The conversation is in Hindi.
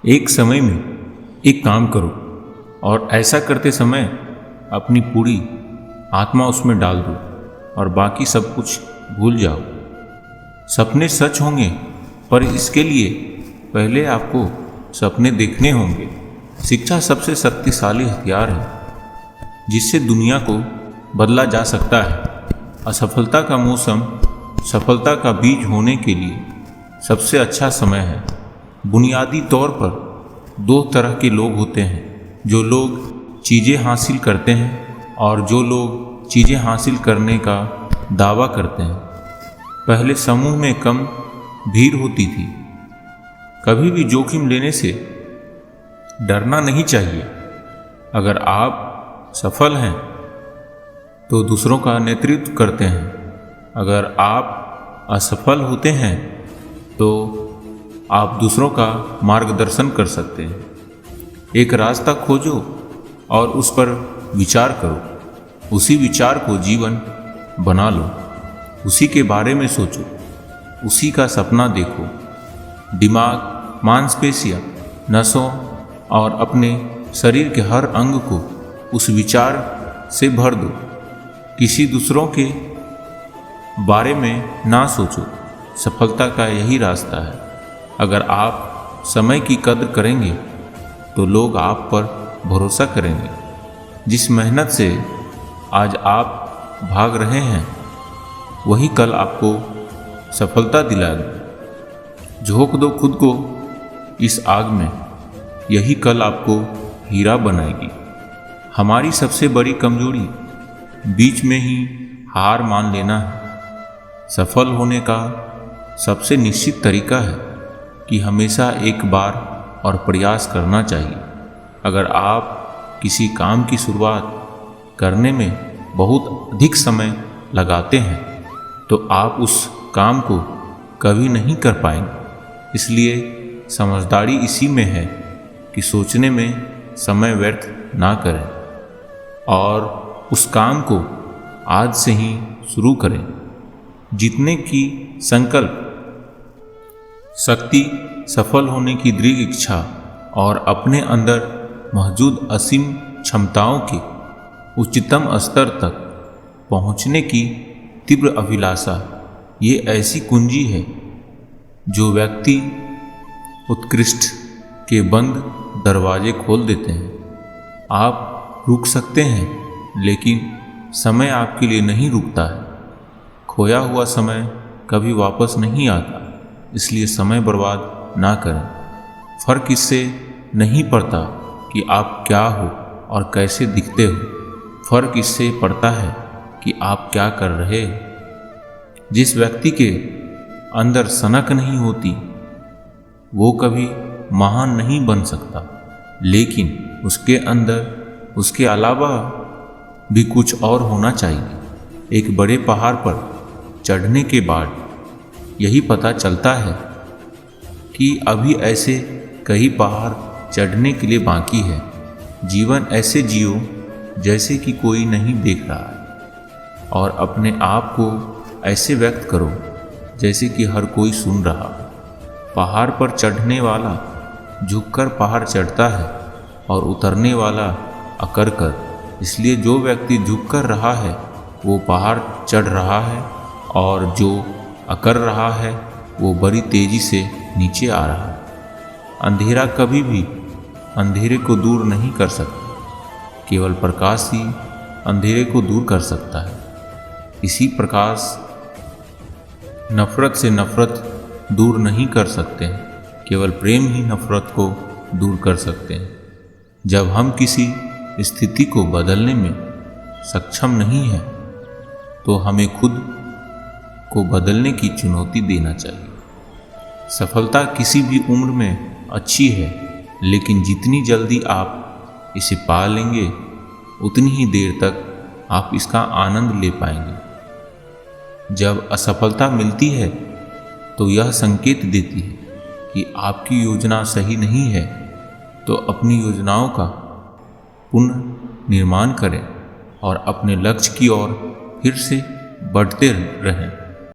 एक समय में एक काम करो और ऐसा करते समय अपनी पूरी आत्मा उसमें डाल दो और बाकी सब कुछ भूल जाओ। सपने सच होंगे, पर इसके लिए पहले आपको सपने देखने होंगे। शिक्षा सबसे शक्तिशाली हथियार है जिससे दुनिया को बदला जा सकता है। असफलता का मौसम सफलता का बीज होने के लिए सबसे अच्छा समय है। बुनियादी तौर पर दो तरह के लोग होते हैं, जो लोग चीज़ें हासिल करते हैं और जो लोग चीज़ें हासिल करने का दावा करते हैं। पहले समूह में कम भीड़ होती थी। कभी भी जोखिम लेने से डरना नहीं चाहिए। अगर आप सफल हैं तो दूसरों का नेतृत्व करते हैं। अगर आप असफल होते हैं तो आप दूसरों का मार्गदर्शन कर सकते हैं। एक रास्ता खोजो और उस पर विचार करो। उसी विचार को जीवन बना लो। उसी के बारे में सोचो, उसी का सपना देखो। दिमाग, मांसपेशियां, नसों और अपने शरीर के हर अंग को उस विचार से भर दो। किसी दूसरों के बारे में ना सोचो। सफलता का यही रास्ता है। अगर आप समय की कद्र करेंगे तो लोग आप पर भरोसा करेंगे। जिस मेहनत से आज आप भाग रहे हैं वही कल आपको सफलता दिलाएगी। झोंक दो खुद को इस आग में, यही कल आपको हीरा बनाएगी। हमारी सबसे बड़ी कमजोरी बीच में ही हार मान लेना है। सफल होने का सबसे निश्चित तरीका है कि हमेशा एक बार और प्रयास करना चाहिए। अगर आप किसी काम की शुरुआत करने में बहुत अधिक समय लगाते हैं तो आप उस काम को कभी नहीं कर पाएंगे। इसलिए समझदारी इसी में है कि सोचने में समय व्यर्थ ना करें और उस काम को आज से ही शुरू करें। जीतने की संकल्प शक्ति, सफल होने की दृढ़ इच्छा और अपने अंदर मौजूद असीम क्षमताओं के उच्चतम स्तर तक पहुंचने की तीव्र अभिलाषा, ये ऐसी कुंजी है जो व्यक्ति उत्कृष्ट के बंद दरवाजे खोल देते हैं। आप रुक सकते हैं, लेकिन समय आपके लिए नहीं रुकता है। खोया हुआ समय कभी वापस नहीं आता, इसलिए समय बर्बाद ना करें। फर्क इससे नहीं पड़ता कि आप क्या हो और कैसे दिखते हो। फर्क इससे पड़ता है कि आप क्या कर रहे हैं। जिस व्यक्ति के अंदर सनक नहीं होती वो कभी महान नहीं बन सकता, लेकिन उसके अंदर उसके अलावा भी कुछ और होना चाहिए। एक बड़े पहाड़ पर चढ़ने के बाद यही पता चलता है कि अभी ऐसे कई पहाड़ चढ़ने के लिए बाकी है। जीवन ऐसे जियो जैसे कि कोई नहीं देख रहा है और अपने आप को ऐसे व्यक्त करो जैसे कि हर कोई सुन रहा। पहाड़ पर चढ़ने वाला झुककर पहाड़ चढ़ता है और उतरने वाला अकड़ कर। इसलिए जो व्यक्ति झुककर रहा है वो पहाड़ चढ़ रहा है और जो अकड़ रहा है वो बड़ी तेजी से नीचे आ रहा है। अंधेरा कभी भी अंधेरे को दूर नहीं कर सकता, केवल प्रकाश ही अंधेरे को दूर कर सकता है। इसी प्रकाश नफरत से नफरत दूर नहीं कर सकते हैं, केवल प्रेम ही नफरत को दूर कर सकते हैं। जब हम किसी स्थिति को बदलने में सक्षम नहीं हैं तो हमें खुद को बदलने की चुनौती देना चाहिए। सफलता किसी भी उम्र में अच्छी है, लेकिन जितनी जल्दी आप इसे पा लेंगे उतनी ही देर तक आप इसका आनंद ले पाएंगे। जब असफलता मिलती है तो यह संकेत देती है कि आपकी योजना सही नहीं है, तो अपनी योजनाओं का पुनर्निर्माण करें और अपने लक्ष्य की ओर फिर से बढ़ते रहें।